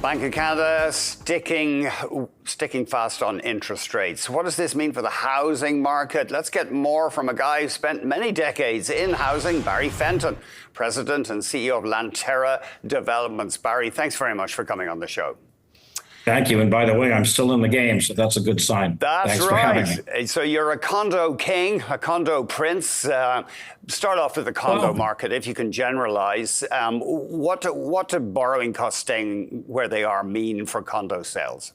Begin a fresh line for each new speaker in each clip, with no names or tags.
Bank of Canada sticking fast on interest rates. What does this mean for the housing market? Let's get more from a guy who spent many decades in housing, Barry Fenton, President and CEO of Lanterra Development. Barry, thanks very much for coming on the show.
Thank you. And by the way, I'm still in the game, so that's a good sign.
That's
Thanks
right.
for having me.
So you're a condo king, a condo prince. Start off with the condo market, if you can generalize. What do borrowing costs staying where they are mean for condo sales?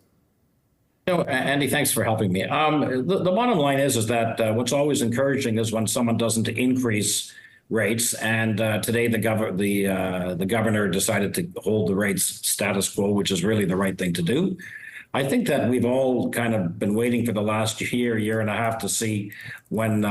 Andy, thanks for helping me. The bottom line is that what's always encouraging is when someone doesn't increase rates, and today the governor decided to hold the rates status quo, which is really the right thing to do. I think that we've all kind of been waiting for the last year and a half to see when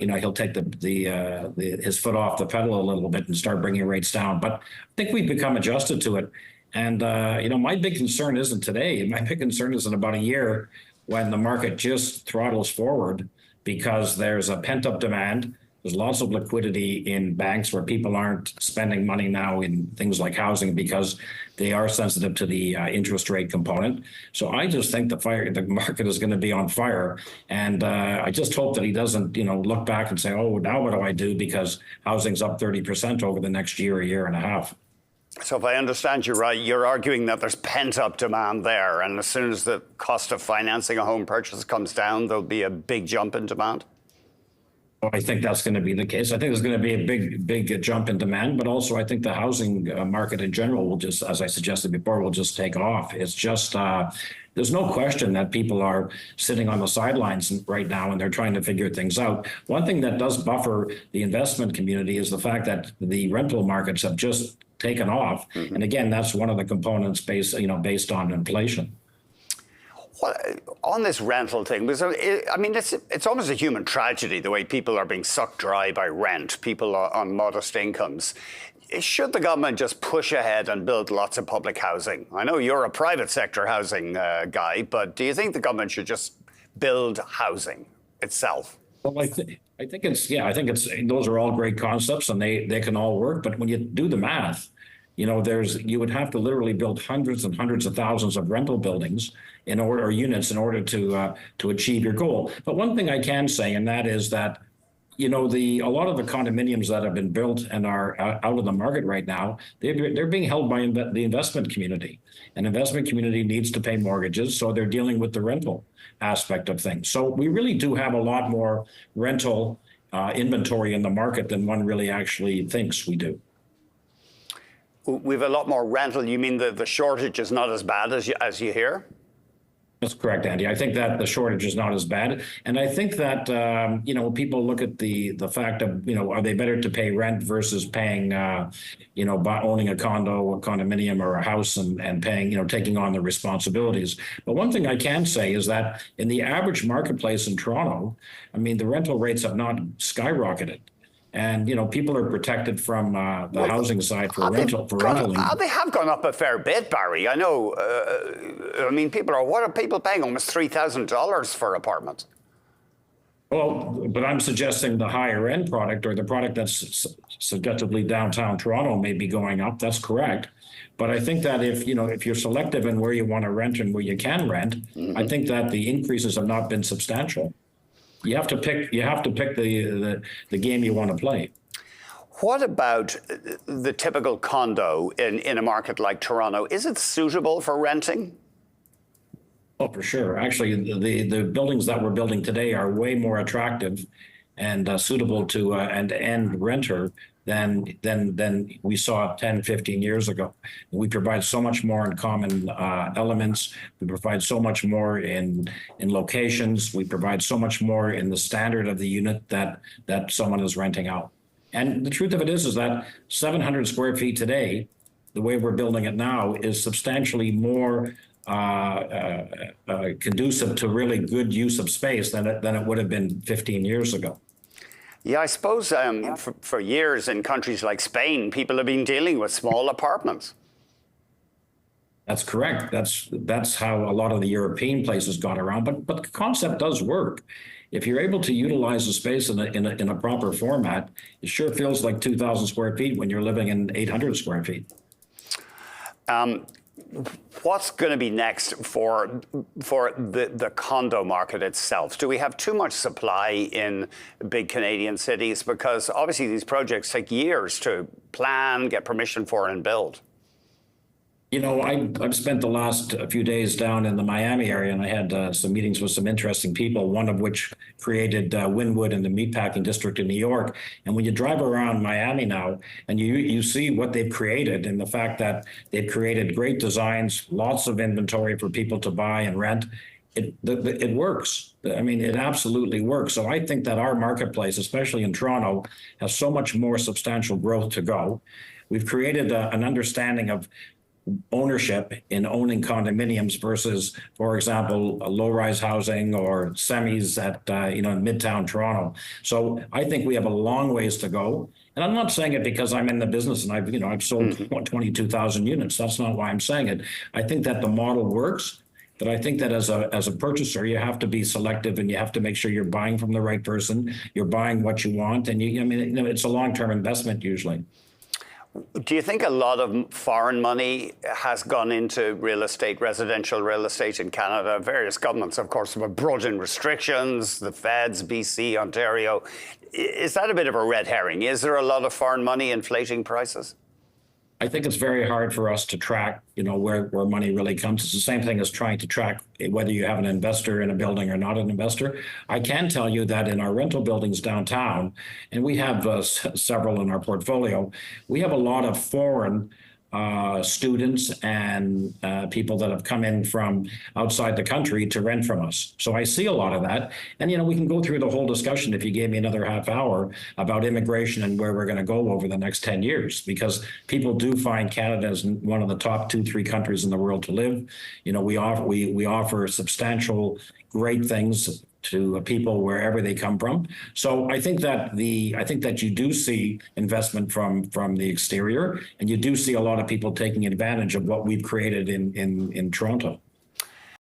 he'll take his foot off the pedal a little bit and start bringing rates down. But I think we've become adjusted to it. And my big concern isn't today. My big concern is in about a year when the market just throttles forward because there's a pent-up demand. There's lots of liquidity in banks where people aren't spending money now in things like housing because they are sensitive to the interest rate component. So I just think the market is going to be on fire. And I just hope that he doesn't, look back and say, oh, now what do I do? Because housing's up 30% over the next year and a half.
So if I understand you right, you're arguing that there's pent-up demand there. And as soon as the cost of financing a home purchase comes down, there'll be a big jump in demand?
I think that's going to be the case. I think there's going to be a big jump in demand, but also I think the housing market in general will just, as I suggested before, will just take off. It's just, there's no question that people are sitting on the sidelines right now and they're trying to figure things out. One thing that does buffer the investment community is the fact that the rental markets have just taken off. Mm-hmm. And again, that's one of the components based on inflation.
On this rental thing, because it's almost a human tragedy the way people are being sucked dry by rent, people on modest incomes. Should the government just push ahead and build lots of public housing? I know you're a private sector housing guy, but do you think the government should just build housing itself?
Well, I think it's those are all great concepts and they can all work. But when you do the math, you would have to literally build hundreds and hundreds of thousands of rental buildings units in order to achieve your goal. But one thing I can say, and that is that, a lot of the condominiums that have been built and are out of the market right now, they're being held by the investment community. And investment community needs to pay mortgages, so they're dealing with the rental aspect of things. So we really do have a lot more rental inventory in the market than one really actually thinks we do.
We've a lot more rental. You mean the shortage is not as bad as you hear?
That's correct, Andy. I think that the shortage is not as bad. And I think that, people look at the fact of, are they better to pay rent versus paying, owning a condominium or a house and paying, taking on the responsibilities. But one thing I can say is that in the average marketplace in Toronto, the rental rates have not skyrocketed. And, people are protected from the housing side for rental.
They have gone up a fair bit, Barry. I know. What are people paying? Almost $3,000 for apartments.
Well, but I'm suggesting the higher end product or the product that's subjectively downtown Toronto may be going up. That's correct. But I think that if you're selective in where you want to rent and where you can rent, mm-hmm. I think that the increases have not been substantial. You have to pick the game you want to play.
What about the typical condo in a market like Toronto? Is it suitable for renting?
Oh, for sure. Actually, the buildings that we're building today are way more attractive and suitable to an end renter than we saw 10, 15 years ago. We provide so much more in common elements. We provide so much more in locations. We provide so much more in the standard of the unit that someone is renting out. And the truth of it is that 700 square feet today, the way we're building it now, is substantially more conducive to really good use of space than it would have been 15 years ago.
Yeah, I suppose for years in countries like Spain, people have been dealing with small apartments.
That's correct. That's how a lot of the European places got around. But the concept does work. If you're able to utilize the space in a proper format, it sure feels like 2,000 square feet when you're living in 800 square feet.
What's going to be next for the condo market itself? Do we have too much supply in big Canadian cities? Because obviously these projects take years to plan, get permission for, and build.
You know, I've spent the last few days down in the Miami area, and I had some meetings with some interesting people, one of which created Wynwood in the meatpacking district in New York. And when you drive around Miami now and you see what they've created, and the fact that they've created great designs, lots of inventory for people to buy and rent, it works. I mean, it absolutely works. So I think that our marketplace, especially in Toronto, has so much more substantial growth to go. We've created an understanding of ownership in owning condominiums versus, for example, low-rise housing or semis at in Midtown Toronto. So I think we have a long ways to go. And I'm not saying it because I'm in the business and I've sold 22,000 units. That's not why I'm saying it. I think that the model works. But I think that as a purchaser, you have to be selective and you have to make sure you're buying from the right person. You're buying what you want, and it's a long-term investment usually.
Do you think a lot of foreign money has gone into real estate, residential real estate in Canada? Various governments, of course, have brought in restrictions, the feds, BC, Ontario. Is that a bit of a red herring? Is there a lot of foreign money inflating prices?
I think it's very hard for us to track, where money really comes. It's the same thing as trying to track whether you have an investor in a building or not an investor. I can tell you that in our rental buildings downtown, and we have several in our portfolio, we have a lot of foreign students and people that have come in from outside the country to rent from us. So I see a lot of that. And, we can go through the whole discussion if you gave me another half hour about immigration and where we're going to go over the next 10 years, because people do find Canada as one of the top 2-3 countries in the world to live. We offer substantial, great things to people wherever they come from. So I think that you do see investment from the exterior, and you do see a lot of people taking advantage of what we've created in Toronto.